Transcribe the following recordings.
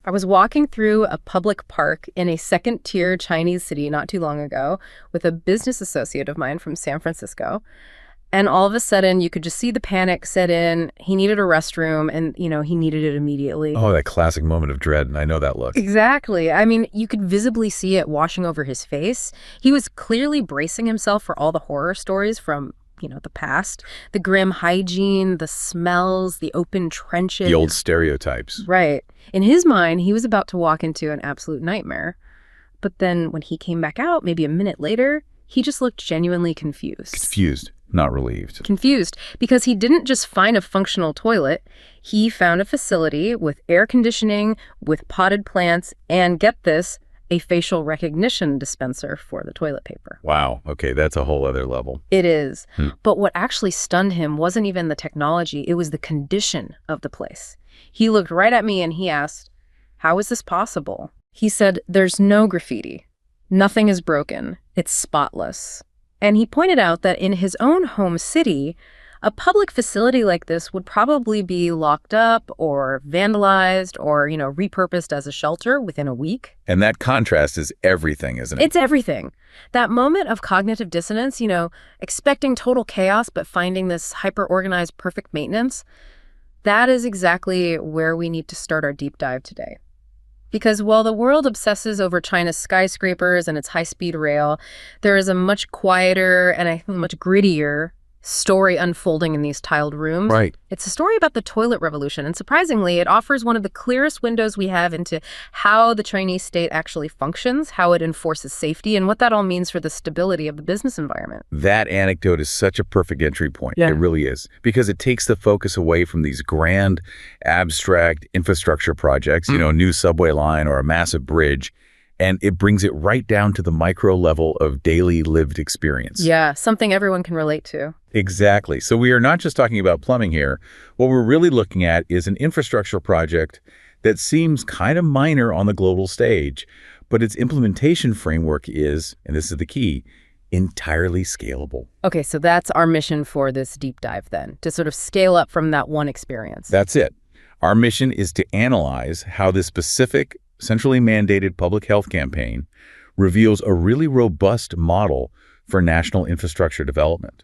I was walking through a public park in a second-tier Chinese city not too long ago with a business associate of mine from San Francisco. And all of a sudden, you could just see the panic set in. He needed a restroom, and, he needed it immediately. Oh, that classic moment of dread, and I know that look. Exactly. I mean, you could visibly see it washing over his face. He was clearly bracing himself for all the horror stories from, the past. The grim hygiene, the smells, the open trenches. The old stereotypes. Right. In his mind, he was about to walk into an absolute nightmare. But then when he came back out, maybe a minute later, he just looked genuinely confused. Confused, not relieved. Confused, because he didn't just find a functional toilet. He found a facility with air conditioning, with potted plants, and get this, a facial recognition dispenser for the toilet paper. Wow. Okay, that's a whole other level. It is. But what actually stunned him wasn't even the technology. It was the condition of the place. He looked right at me and he asked, "How is this possible?" He said, "There's no graffiti. Nothing is broken. It's spotless." And he pointed out that in his own home city, a public facility like this would probably be locked up or vandalized or, repurposed as a shelter within a week. And that contrast is everything, isn't it? It's everything. That moment of cognitive dissonance, expecting total chaos but finding this hyper-organized, perfect maintenance, that is exactly where we need to start our deep dive today. Because while the world obsesses over China's skyscrapers and its high-speed rail, there is a much quieter and I think much grittier story unfolding in these tiled rooms. Right. It's a story about the toilet revolution, and surprisingly, it offers one of the clearest windows we have into how the Chinese state actually functions, how it enforces safety, and what that all means for the stability of the business environment. That anecdote is such a perfect entry point. Yeah. It really is. Because it takes the focus away from these grand, abstract infrastructure projects, a new subway line or a massive bridge, and it brings it right down to the micro level of daily lived experience. Yeah, something everyone can relate to. Exactly. So we are not just talking about plumbing here. What we're really looking at is an infrastructure project that seems kind of minor on the global stage, but its implementation framework is, and this is the key, entirely scalable. Okay, so that's our mission for this deep dive then, to sort of scale up from that one experience. That's it. Our mission is to analyze how this specific, centrally mandated public health campaign reveals a really robust model for national infrastructure development.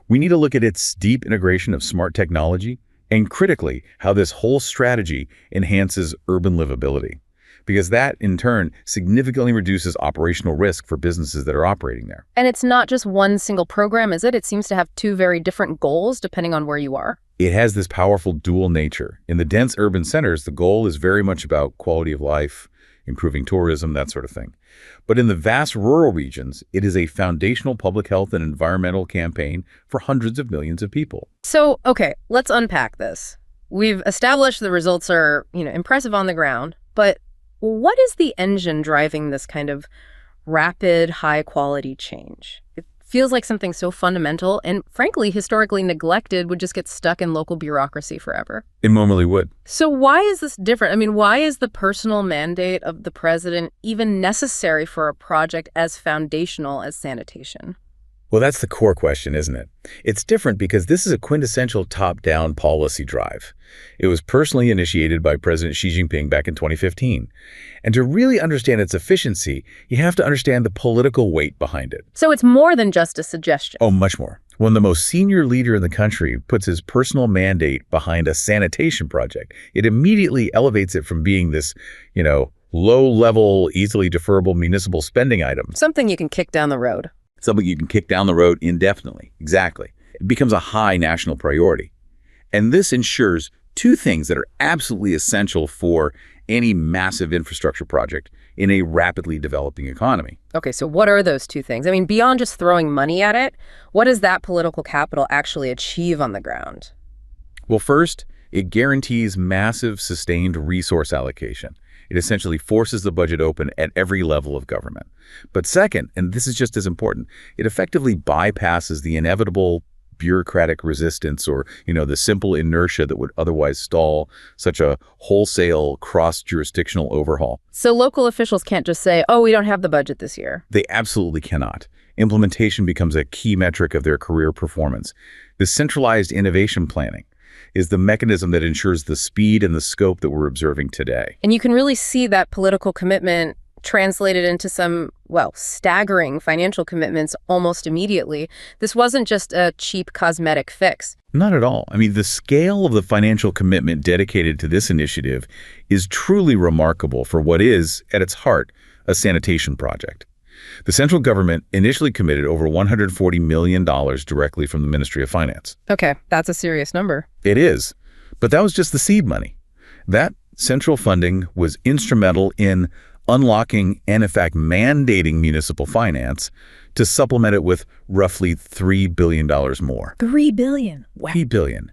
We need to look at its deep integration of smart technology and, critically, how this whole strategy enhances urban livability, because that, in turn, significantly reduces operational risk for businesses that are operating there. And it's not just one single program, is it? It seems to have two very different goals depending on where you are. It has this powerful dual nature. In the dense urban centers, the goal is very much about quality of life, improving tourism, that sort of thing. But in the vast rural regions, it is a foundational public health and environmental campaign for hundreds of millions of people. So, okay, let's unpack this. We've established the results are, impressive on the ground, but what is the engine driving this kind of rapid, high-quality change? It feels like something so fundamental and, frankly, historically neglected would just get stuck in local bureaucracy forever. It normally would. So why is this different? I mean, why is the personal mandate of the president even necessary for a project as foundational as sanitation? Well, that's the core question, isn't it? It's different because this is a quintessential top-down policy drive. It was personally initiated by President Xi Jinping back in 2015. And to really understand its efficiency, you have to understand the political weight behind it. So it's more than just a suggestion. Oh, much more. When the most senior leader in the country puts his personal mandate behind a sanitation project, it immediately elevates it from being this, low-level, easily deferrable municipal spending item. Something you can kick down the road. Something you can kick down the road indefinitely. Exactly. It becomes a high national priority. And this ensures two things that are absolutely essential for any massive infrastructure project in a rapidly developing economy. Okay, so what are those two things? I mean, beyond just throwing money at it, what does that political capital actually achieve on the ground? Well, first, it guarantees massive sustained resource allocation. It essentially forces the budget open at every level of government. But second, and this is just as important, it effectively bypasses the inevitable bureaucratic resistance or, the simple inertia that would otherwise stall such a wholesale cross-jurisdictional overhaul. So local officials can't just say, oh, we don't have the budget this year. They absolutely cannot. Implementation becomes a key metric of their career performance. The centralized innovation planning. is the mechanism that ensures the speed and the scope that we're observing today. And you can really see that political commitment translated into some, well, staggering financial commitments almost immediately. This wasn't just a cheap cosmetic fix. Not at all. I mean, the scale of the financial commitment dedicated to this initiative is truly remarkable for what is, at its heart, a sanitation project. The central government initially committed over $140 million directly from the Ministry of Finance. Okay, that's a serious number. It is, but that was just the seed money. That central funding was instrumental in unlocking and, in fact, mandating municipal finance to supplement it with roughly $3 billion more. $3 billion? Wow. $3 billion.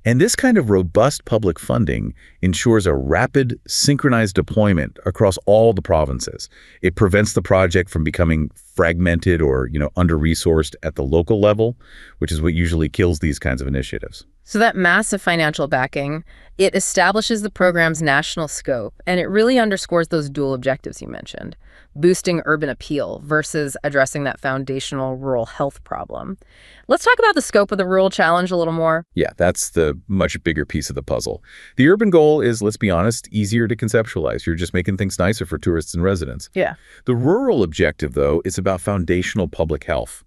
And this kind of robust public funding ensures a rapid, synchronized deployment across all the provinces. It prevents the project from becoming fragmented or, under-resourced at the local level, which is what usually kills these kinds of initiatives. So that massive financial backing, it establishes the program's national scope, and it really underscores those dual objectives you mentioned, boosting urban appeal versus addressing that foundational rural health problem. Let's talk about the scope of the rural challenge a little more. Yeah, that's the much bigger piece of the puzzle. The urban goal is, let's be honest, easier to conceptualize. You're just making things nicer for tourists and residents. Yeah. The rural objective, though, is about foundational public health.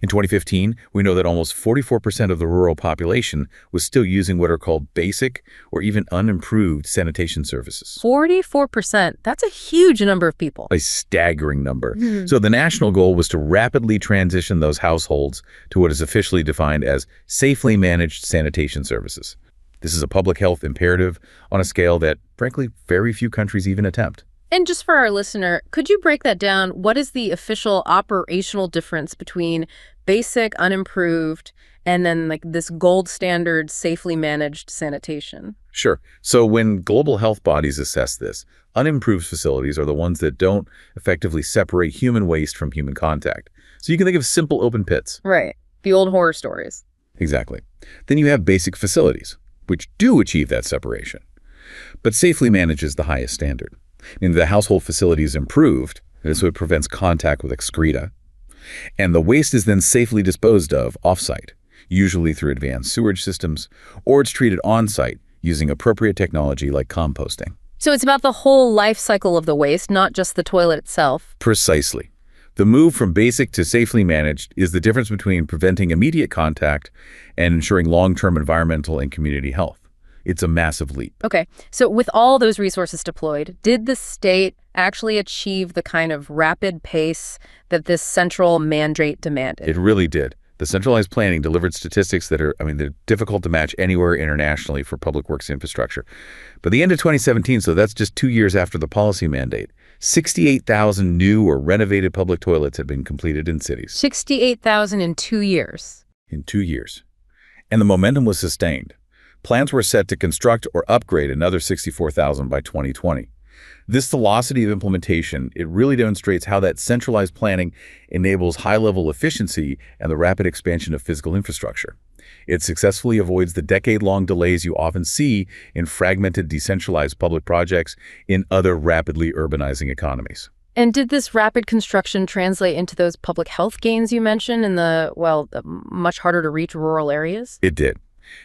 In 2015, we know that almost 44% of the rural population was still using what are called basic or even unimproved sanitation services. 44%. That's a huge number of people. A staggering number. So the national goal was to rapidly transition those households to what is officially defined as safely managed sanitation services. This is a public health imperative on a scale that, frankly, very few countries even attempt. And just for our listener, could you break that down? What is the official operational difference between basic, unimproved, and then this gold standard, safely managed sanitation? Sure. So when global health bodies assess this, unimproved facilities are the ones that don't effectively separate human waste from human contact. So you can think of simple open pits. Right. The old horror stories. Exactly. Then you have basic facilities, which do achieve that separation, but safely manages the highest standard. The household facility is improved, so it prevents contact with excreta. And the waste is then safely disposed of off-site, usually through advanced sewage systems, or it's treated on-site using appropriate technology like composting. So it's about the whole life cycle of the waste, not just the toilet itself. Precisely. The move from basic to safely managed is the difference between preventing immediate contact and ensuring long-term environmental and community health. It's a massive leap. Okay, so with all those resources deployed, did the state actually achieve the kind of rapid pace that this central mandate demanded? It really did. The centralized planning delivered statistics that they're difficult to match anywhere internationally for public works infrastructure. By the end of 2017, so that's just 2 years after the policy mandate, 68,000 new or renovated public toilets had been completed in cities. 68,000 in 2 years. In 2 years. And the momentum was sustained. Plans were set to construct or upgrade another 64,000 by 2020. This velocity of implementation, it really demonstrates how that centralized planning enables high-level efficiency and the rapid expansion of physical infrastructure. It successfully avoids the decade-long delays you often see in fragmented, decentralized public projects in other rapidly urbanizing economies. And did this rapid construction translate into those public health gains you mentioned in the much harder to reach rural areas? It did.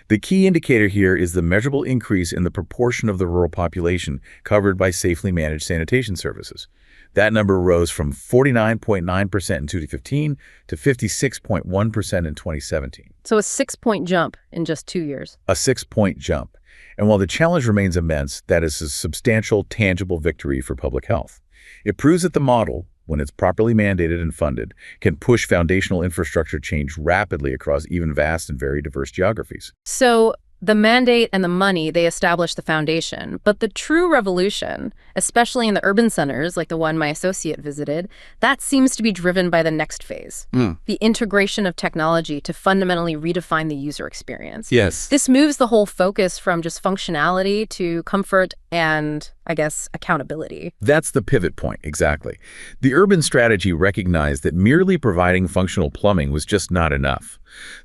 The key indicator here is the measurable increase in the proportion of the rural population covered by safely managed sanitation services. That number rose from 49.9% in 2015 to 56.1% in 2017. So a 6-point jump in just 2 years. A 6-point jump. And while the challenge remains immense, that is a substantial, tangible victory for public health. It proves that the model, when it's properly mandated and funded, can push foundational infrastructure change rapidly across even vast and very diverse geographies. So the mandate and the money, they establish the foundation. But the true revolution, especially in the urban centers like the one my associate visited, that seems to be driven by the next phase, the integration of technology to fundamentally redefine the user experience. Yes. This moves the whole focus from just functionality to comfort and, I guess, accountability. That's the pivot point, exactly. The urban strategy recognized that merely providing functional plumbing was just not enough.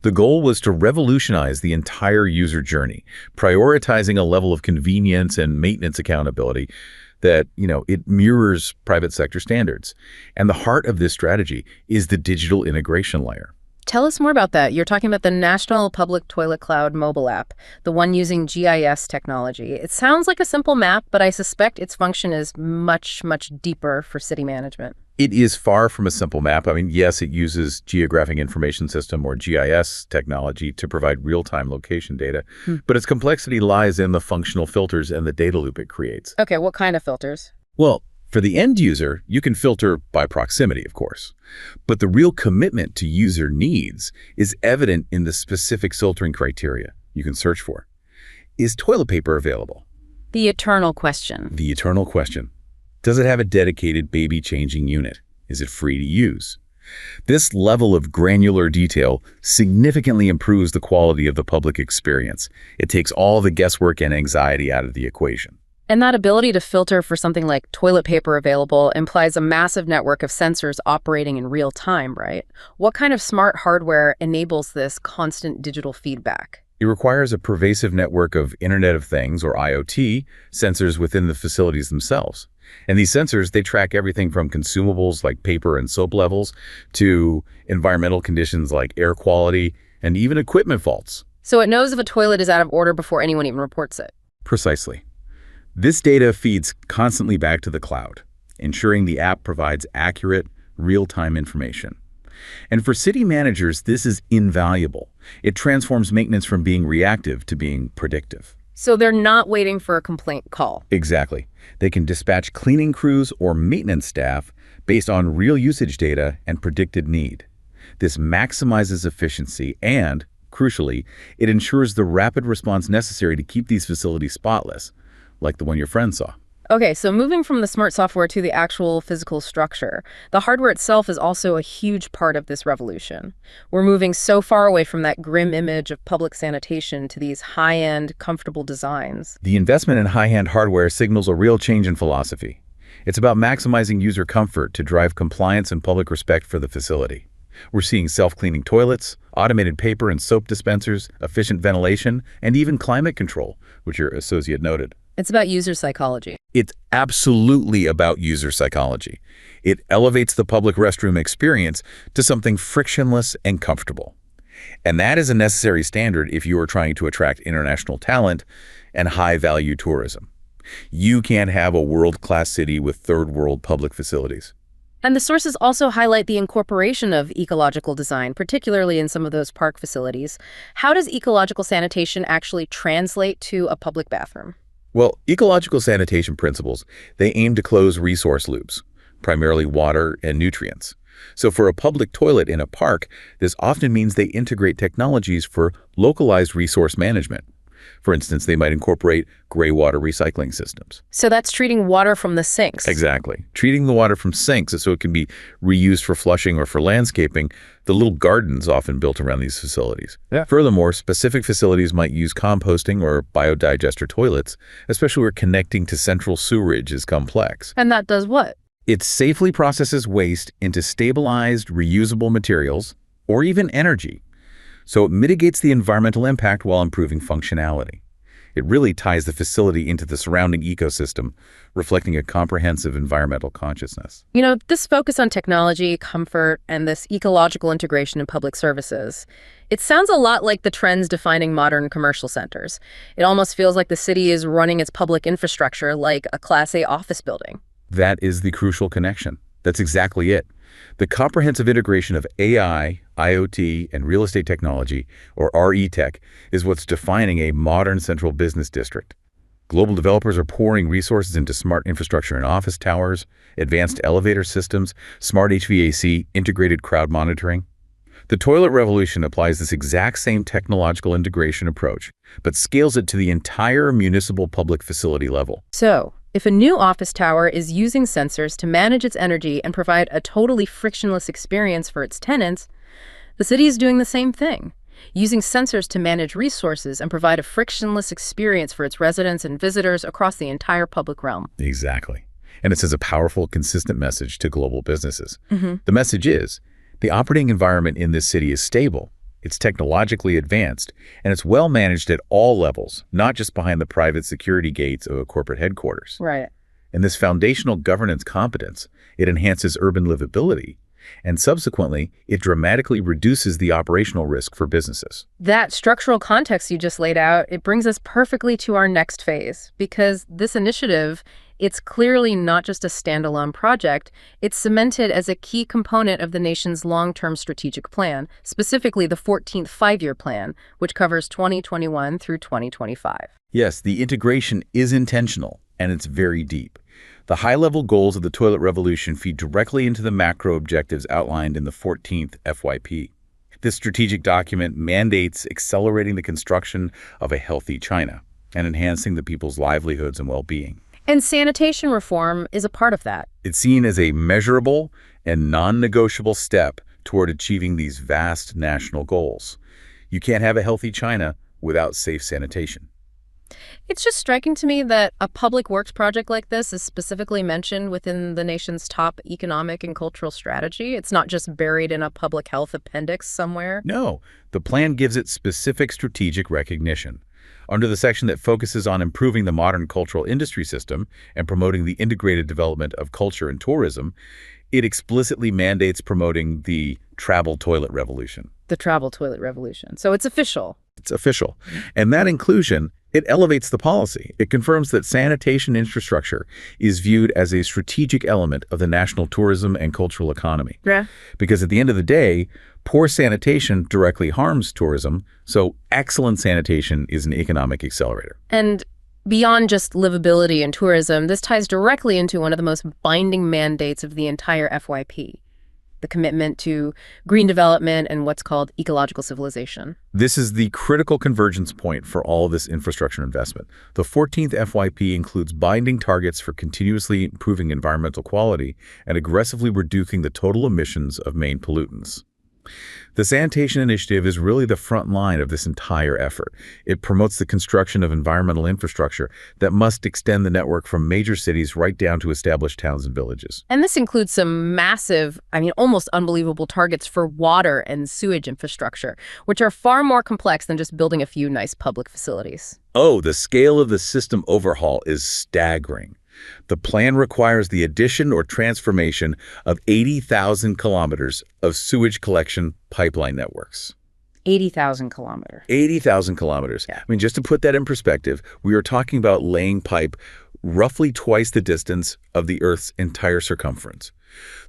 The goal was to revolutionize the entire user journey, prioritizing a level of convenience and maintenance accountability that, it mirrors private sector standards. And the heart of this strategy is the digital integration layer. Tell us more about that. You're talking about the National Public Toilet Cloud mobile app, the one using GIS technology. It sounds like a simple map, but I suspect its function is much, much deeper for city management. It is far from a simple map. I mean, yes, it uses Geographic Information System or GIS technology to provide real-time location data, but its complexity lies in the functional filters and the data loop it creates. Okay, what kind of filters? Well, for the end user, you can filter by proximity, of course. But the real commitment to user needs is evident in the specific filtering criteria you can search for. Is toilet paper available? The eternal question. The eternal question. Does it have a dedicated baby changing unit? Is it free to use? This level of granular detail significantly improves the quality of the public experience. It takes all the guesswork and anxiety out of the equation. And that ability to filter for something like toilet paper available implies a massive network of sensors operating in real time, right? What kind of smart hardware enables this constant digital feedback? It requires a pervasive network of Internet of Things, or IoT, sensors within the facilities themselves. And these sensors, they track everything from consumables like paper and soap levels to environmental conditions like air quality and even equipment faults. So it knows if a toilet is out of order before anyone even reports it. Precisely. This data feeds constantly back to the cloud, ensuring the app provides accurate, real-time information. And for city managers, this is invaluable. It transforms maintenance from being reactive to being predictive. So they're not waiting for a complaint call. Exactly. They can dispatch cleaning crews or maintenance staff based on real usage data and predicted need. This maximizes efficiency and, crucially, it ensures the rapid response necessary to keep these facilities spotless, like the one your friend saw. Okay, so moving from the smart software to the actual physical structure, the hardware itself is also a huge part of this revolution. We're moving so far away from that grim image of public sanitation to these high-end, comfortable designs. The investment in high-end hardware signals a real change in philosophy. It's about maximizing user comfort to drive compliance and public respect for the facility. We're seeing self-cleaning toilets, automated paper and soap dispensers, efficient ventilation, and even climate control, which your associate noted. It's about user psychology. It's absolutely about user psychology. It elevates the public restroom experience to something frictionless and comfortable. And that is a necessary standard if you are trying to attract international talent and high-value tourism. You can't have a world-class city with third-world public facilities. And the sources also highlight the incorporation of ecological design, particularly in some of those park facilities. How does ecological sanitation actually translate to a public bathroom? Well, ecological sanitation principles, they aim to close resource loops, primarily water and nutrients. So for a public toilet in a park, this often means they integrate technologies for localized resource management. For instance, they might incorporate gray water recycling systems. So that's treating water from the sinks. Exactly. Treating the water from sinks so it can be reused for flushing or for landscaping, the little gardens often built around these facilities. Yeah. Furthermore, specific facilities might use composting or biodigester toilets, especially where connecting to central sewerage is complex. And that does what? It safely processes waste into stabilized, reusable materials or even energy. So it mitigates the environmental impact while improving functionality. It really ties the facility into the surrounding ecosystem, reflecting a comprehensive environmental consciousness. You know, this focus on technology, comfort, and this ecological integration in public services, it sounds a lot like the trends defining modern commercial centers. It almost feels like the city is running its public infrastructure like a Class A office building. That is the crucial connection. That's exactly it. The comprehensive integration of AI, IoT, and real estate technology, or RE-Tech, is what's defining a modern central business district. Global developers are pouring resources into smart infrastructure and office towers, advanced elevator systems, smart HVAC, integrated crowd monitoring. The toilet revolution applies this exact same technological integration approach, but scales it to the entire municipal public facility level. So, if a new office tower is using sensors to manage its energy and provide a totally frictionless experience for its tenants, the city is doing the same thing, using sensors to manage resources and provide a frictionless experience for its residents and visitors across the entire public realm. Exactly. And it sends a powerful, consistent message to global businesses. The message is, the operating environment in this city is stable, it's technologically advanced, and it's well managed at all levels, not just behind the private security gates of a corporate headquarters. Right. And this foundational governance competence, it enhances urban livability, and subsequently, it dramatically reduces the operational risk for businesses. That structural context you just laid out, it brings us perfectly to our next phase, because this initiative, it's clearly not just a standalone project. It's cemented as a key component of the nation's long-term strategic plan, specifically the 14th five-year plan, which covers 2021 through 2025. Yes, the integration is intentional, and it's very deep. The high-level goals of the toilet revolution feed directly into the macro objectives outlined in the 14th FYP. This strategic document mandates accelerating the construction of a healthy China and enhancing the people's livelihoods and well-being. And sanitation reform is a part of that. It's seen as a measurable and non-negotiable step toward achieving these vast national goals. You can't have a healthy China without safe sanitation. It's just striking to me that a public works project like this is specifically mentioned within the nation's top economic and cultural strategy. It's not just buried in a public health appendix somewhere. No, the plan gives it specific strategic recognition. Under the section that focuses on improving the modern cultural industry system and promoting the integrated development of culture and tourism, it explicitly mandates promoting the travel toilet revolution. The travel toilet revolution. So it's official. It's official. And that inclusion, it elevates the policy. It confirms that sanitation infrastructure is viewed as a strategic element of the national tourism and cultural economy. Yeah. Because at the end of the day, poor sanitation directly harms tourism, so excellent sanitation is an economic accelerator. And beyond just livability and tourism, this ties directly into one of the most binding mandates of the entire FYP. The commitment to green development and what's called ecological civilization. This is the critical convergence point for all of this infrastructure investment. The 14th FYP includes binding targets for continuously improving environmental quality and aggressively reducing the total emissions of main pollutants. The sanitation initiative is really the front line of this entire effort. It promotes the construction of environmental infrastructure that must extend the network from major cities right down to established towns and villages. And this includes some massive, almost unbelievable targets for water and sewage infrastructure, which are far more complex than just building a few nice public facilities. Oh, the scale of the system overhaul is staggering. The plan requires the addition or transformation of 80,000 kilometers of sewage collection pipeline networks. 80,000 kilometers. 80,000 kilometers. Yeah. Just to put that in perspective, we are talking about laying pipe roughly twice the distance of the Earth's entire circumference.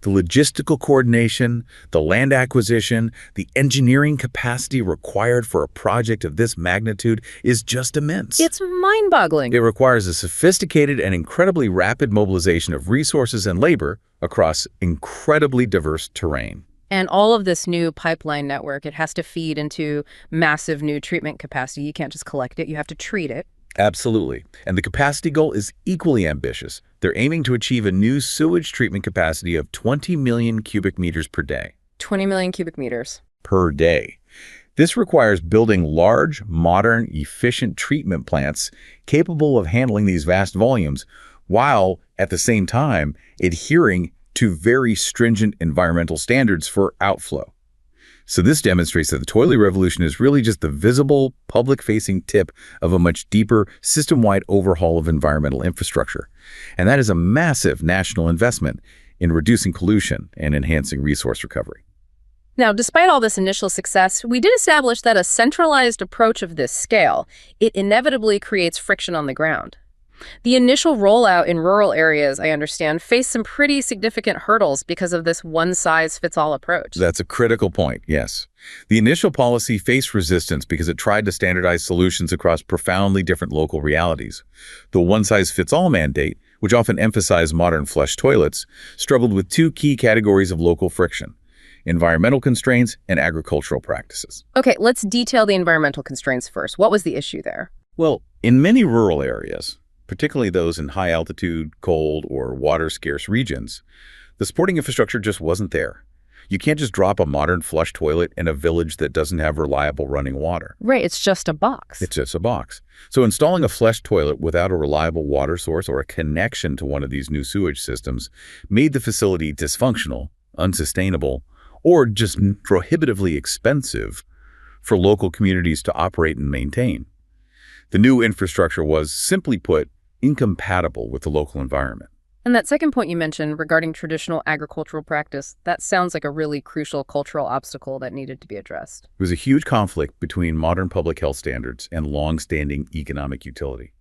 The logistical coordination, the land acquisition, the engineering capacity required for a project of this magnitude is just immense. It's mind-boggling. It requires a sophisticated and incredibly rapid mobilization of resources and labor across incredibly diverse terrain. And all of this new pipeline network, it has to feed into massive new treatment capacity. You can't just collect it, you have to treat it. Absolutely. And the capacity goal is equally ambitious. They're aiming to achieve a new sewage treatment capacity of 20 million cubic meters per day. 20 million cubic meters. Per day. This requires building large, modern, efficient treatment plants capable of handling these vast volumes, while at the same time adhering to very stringent environmental standards for outflow. So this demonstrates that the toilet revolution is really just the visible, public-facing tip of a much deeper, system-wide overhaul of environmental infrastructure. And that is a massive national investment in reducing pollution and enhancing resource recovery. Now, despite all this initial success, we did establish that a centralized approach of this scale, it inevitably creates friction on the ground. The initial rollout in rural areas, I understand, faced some pretty significant hurdles because of this one-size-fits-all approach. That's a critical point, yes. The initial policy faced resistance because it tried to standardize solutions across profoundly different local realities. The one-size-fits-all mandate, which often emphasized modern flush toilets, struggled with two key categories of local friction: environmental constraints and agricultural practices. Okay, let's detail the environmental constraints first. What was the issue there? Well, in many rural areas, particularly those in high-altitude, cold, or water-scarce regions, the supporting infrastructure just wasn't there. You can't just drop a modern flush toilet in a village that doesn't have reliable running water. Right, it's just a box. It's just a box. So installing a flush toilet without a reliable water source or a connection to one of these new sewage systems made the facility dysfunctional, unsustainable, or just prohibitively expensive for local communities to operate and maintain. The new infrastructure was, simply put, incompatible with the local environment. And that second point you mentioned regarding traditional agricultural practice, that sounds like a really crucial cultural obstacle that needed to be addressed. It was a huge conflict between modern public health standards and long-standing economic utility.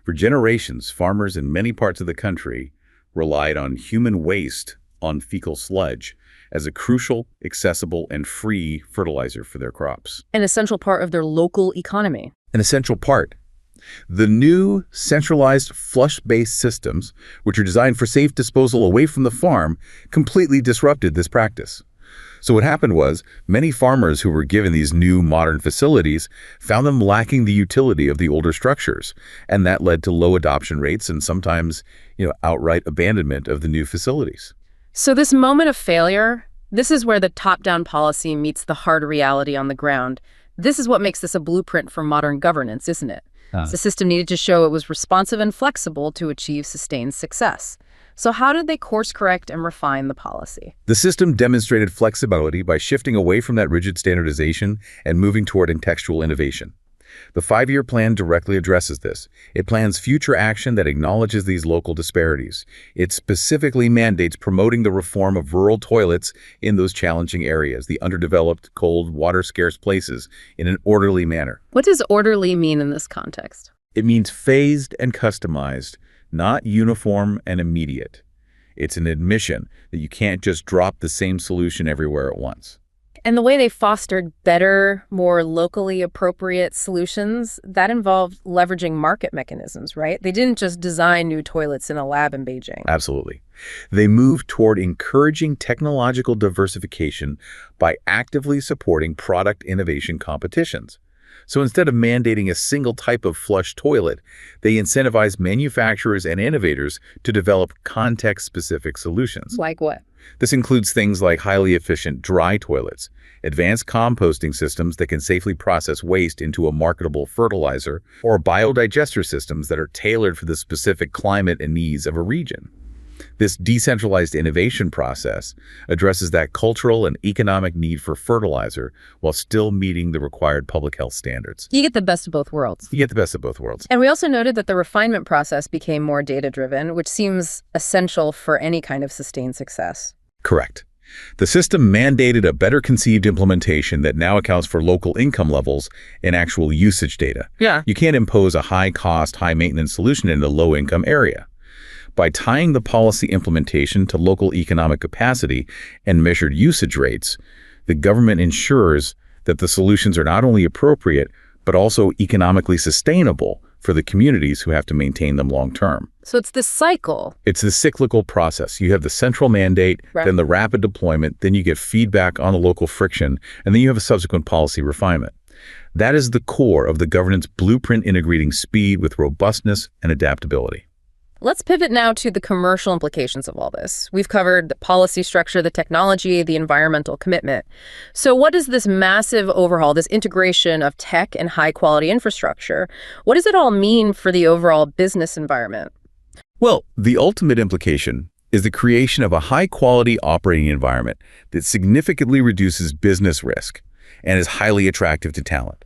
For generations, farmers in many parts of the country relied on human waste on fecal sludge as a crucial, accessible, and free fertilizer for their crops. An essential part of their local economy. An essential part. The new centralized flush-based systems, which are designed for safe disposal away from the farm, completely disrupted this practice. So what happened was, many farmers who were given these new modern facilities found them lacking the utility of the older structures, and that led to low adoption rates and sometimes, outright abandonment of the new facilities. So this moment of failure, this is where the top-down policy meets the hard reality on the ground. This is what makes this a blueprint for modern governance, isn't it? The system needed to show it was responsive and flexible to achieve sustained success. So how did they course correct and refine the policy? The system demonstrated flexibility by shifting away from that rigid standardization and moving toward contextual innovation. The 5-year plan directly addresses this. It plans future action that acknowledges these local disparities. It specifically mandates promoting the reform of rural toilets in those challenging areas, the underdeveloped, cold, water-scarce places, in an orderly manner. What does orderly mean in this context? It means phased and customized, not uniform and immediate. It's an admission that you can't just drop the same solution everywhere at once. And the way they fostered better, more locally appropriate solutions, that involved leveraging market mechanisms, right? They didn't just design new toilets in a lab in Beijing. Absolutely. They moved toward encouraging technological diversification by actively supporting product innovation competitions. So instead of mandating a single type of flush toilet, they incentivized manufacturers and innovators to develop context-specific solutions. Like what? This includes things like highly efficient dry toilets, advanced composting systems that can safely process waste into a marketable fertilizer, or biodigester systems that are tailored for the specific climate and needs of a region. This decentralized innovation process addresses that cultural and economic need for fertilizer while still meeting the required public health standards. You get the best of both worlds. You get the best of both worlds. And we also noted that the refinement process became more data-driven, which seems essential for any kind of sustained success. Correct. The system mandated a better conceived implementation that now accounts for local income levels and actual usage data. Yeah. You can't impose a high-cost, high-maintenance solution in a low-income area. By tying the policy implementation to local economic capacity and measured usage rates, the government ensures that the solutions are not only appropriate, but also economically sustainable for the communities who have to maintain them long-term. So it's this cycle. It's the cyclical process. You have the central mandate, Right. then the rapid deployment, then you get feedback on the local friction, and then you have a subsequent policy refinement. That is the core of the governance blueprint, integrating speed with robustness and adaptability. Let's pivot now to the commercial implications of all this. We've covered the policy structure, the technology, the environmental commitment. So what does this massive overhaul, this integration of tech and high-quality infrastructure, what does it all mean for the overall business environment? Well, the ultimate implication is the creation of a high-quality operating environment that significantly reduces business risk and is highly attractive to talent.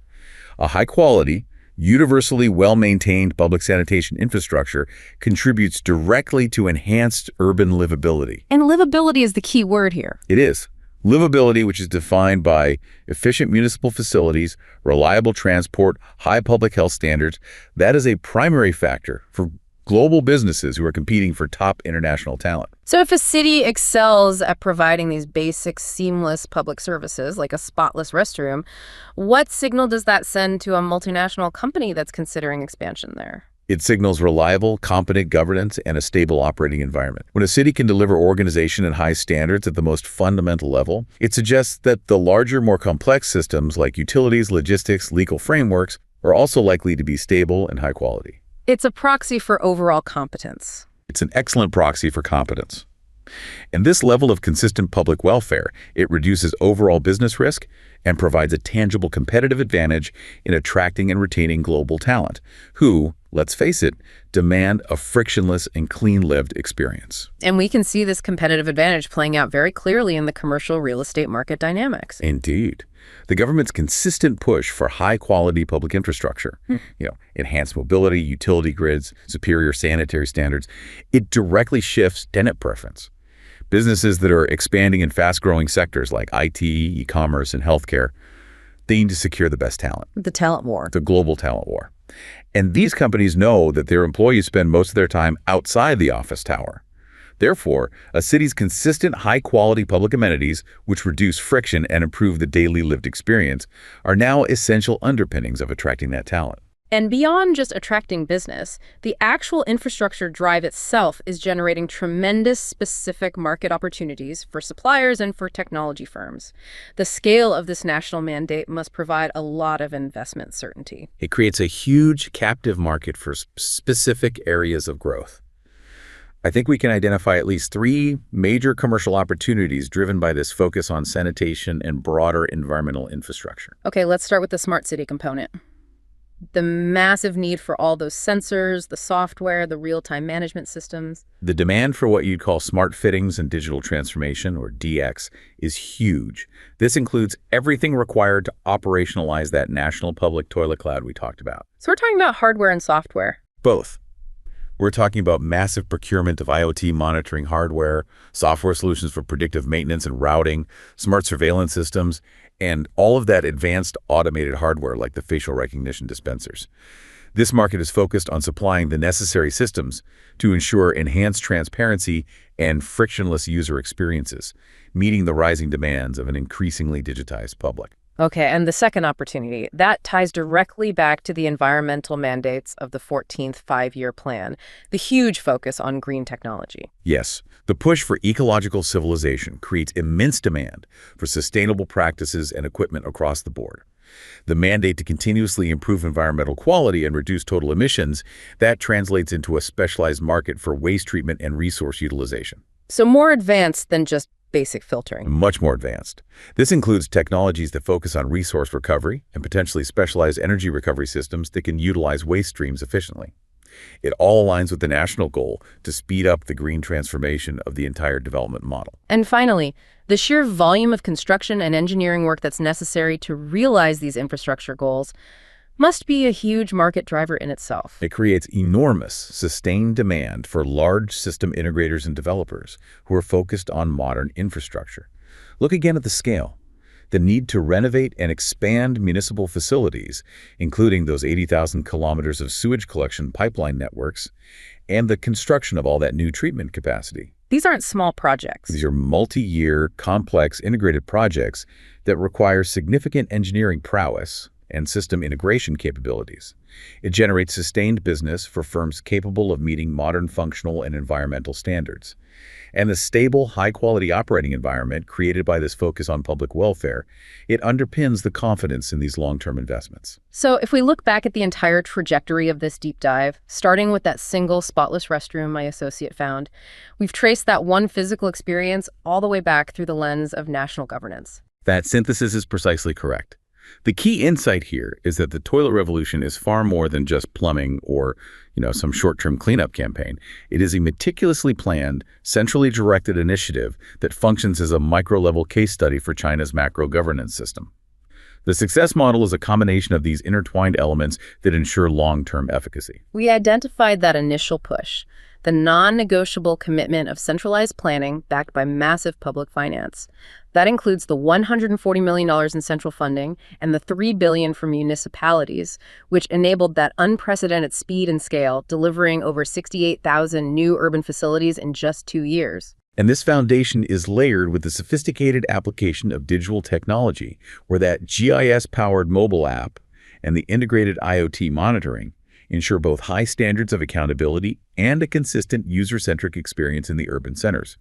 A high-quality, universally well-maintained public sanitation infrastructure contributes directly to enhanced urban livability. And livability is the key word here. It is. Livability, which is defined by efficient municipal facilities, reliable transport, high public health standards, that is a primary factor for global businesses who are competing for top international talent. So if a city excels at providing these basic, seamless public services, like a spotless restroom, what signal does that send to a multinational company that's considering expansion there? It signals reliable, competent governance and a stable operating environment. When a city can deliver organization and high standards at the most fundamental level, it suggests that the larger, more complex systems like utilities, logistics, legal frameworks are also likely to be stable and high quality. It's a proxy for overall competence. It's an excellent proxy for competence. And this level of consistent public welfare, it reduces overall business risk and provides a tangible competitive advantage in attracting and retaining global talent, who, let's face it, demand a frictionless and clean-lived experience. And we can see this competitive advantage playing out very clearly in the commercial real estate market dynamics. Indeed. The government's consistent push for high-quality public infrastructure, enhanced mobility, utility grids, superior sanitary standards, it directly shifts tenant preference. Businesses that are expanding in fast-growing sectors like IT, e-commerce, and healthcare, they need to secure the best talent. The talent war. The global talent war. And these companies know that their employees spend most of their time outside the office tower. Therefore, a city's consistent high-quality public amenities, which reduce friction and improve the daily lived experience, are now essential underpinnings of attracting that talent. And beyond just attracting business, the actual infrastructure drive itself is generating tremendous specific market opportunities for suppliers and for technology firms. The scale of this national mandate must provide a lot of investment certainty. It creates a huge captive market for specific areas of growth. I think we can identify at least 3 major commercial opportunities driven by this focus on sanitation and broader environmental infrastructure. Okay, let's start with the smart city component. The massive need for all those sensors, the software, the real-time management systems. The demand for what you'd call smart fittings and digital transformation, or DX, is huge. This includes everything required to operationalize that national public toilet cloud we talked about. So we're talking about hardware and software. Both. We're talking about massive procurement of IoT monitoring hardware, software solutions for predictive maintenance and routing, smart surveillance systems, and all of that advanced automated hardware like the facial recognition dispensers. This market is focused on supplying the necessary systems to ensure enhanced transparency and frictionless user experiences, meeting the rising demands of an increasingly digitized public. Okay, and the second opportunity, that ties directly back to the environmental mandates of the 14th Five-Year Plan, the huge focus on green technology. Yes, the push for ecological civilization creates immense demand for sustainable practices and equipment across the board. The mandate to continuously improve environmental quality and reduce total emissions, that translates into a specialized market for waste treatment and resource utilization. So more advanced than just basic filtering. Much more advanced. This includes technologies that focus on resource recovery and potentially specialized energy recovery systems that can utilize waste streams efficiently. It all aligns with the national goal to speed up the green transformation of the entire development model. And finally, the sheer volume of construction and engineering work that's necessary to realize these infrastructure goals must be a huge market driver in itself. It creates enormous, sustained demand for large system integrators and developers who are focused on modern infrastructure. Look again at the scale. The need to renovate and expand municipal facilities, including those 80,000 kilometers of sewage collection pipeline networks, and the construction of all that new treatment capacity. These aren't small projects. These are multi-year, complex, integrated projects that require significant engineering prowess and system integration capabilities. It generates sustained business for firms capable of meeting modern functional and environmental standards. And the stable, high-quality operating environment created by this focus on public welfare, it underpins the confidence in these long-term investments. So if we look back at the entire trajectory of this deep dive, starting with that single spotless restroom my associate found, we've traced that one physical experience all the way back through the lens of national governance. That synthesis is precisely correct. The key insight here is that the toilet revolution is far more than just plumbing or, some short-term cleanup campaign. It is a meticulously planned, centrally directed initiative that functions as a micro-level case study for China's macro governance system. The success model is a combination of these intertwined elements that ensure long-term efficacy. We identified that initial push, the non-negotiable commitment of centralized planning backed by massive public finance. That includes the $140 million in central funding and the $3 billion from municipalities, which enabled that unprecedented speed and scale, delivering over 68,000 new urban facilities in just 2 years. And this foundation is layered with the sophisticated application of digital technology, where that GIS-powered mobile app and the integrated IoT monitoring ensure both high standards of accountability and a consistent user-centric experience in the urban centers.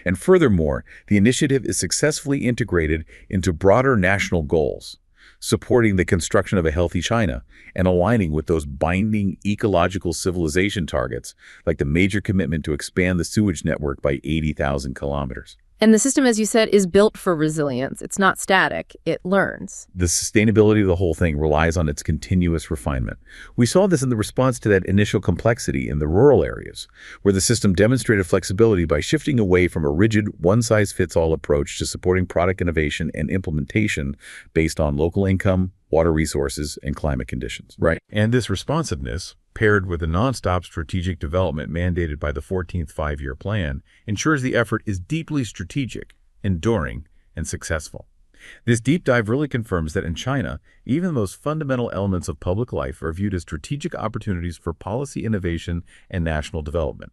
And furthermore, the initiative is successfully integrated into broader national goals, supporting the construction of a healthy China and aligning with those binding ecological civilization targets, like the major commitment to expand the sewage network by 80,000 kilometers. And the system, as you said, is built for resilience. It's not static. It learns. The sustainability of the whole thing relies on its continuous refinement. We saw this in the response to that initial complexity in the rural areas, where the system demonstrated flexibility by shifting away from a rigid, one-size-fits-all approach to supporting product innovation and implementation based on local income, water resources, and climate conditions. Right. And this responsiveness, paired with a nonstop strategic development mandated by the 14th Five-Year Plan, ensures the effort is deeply strategic, enduring, and successful. This deep dive really confirms that in China, even the most fundamental elements of public life are viewed as strategic opportunities for policy innovation and national development.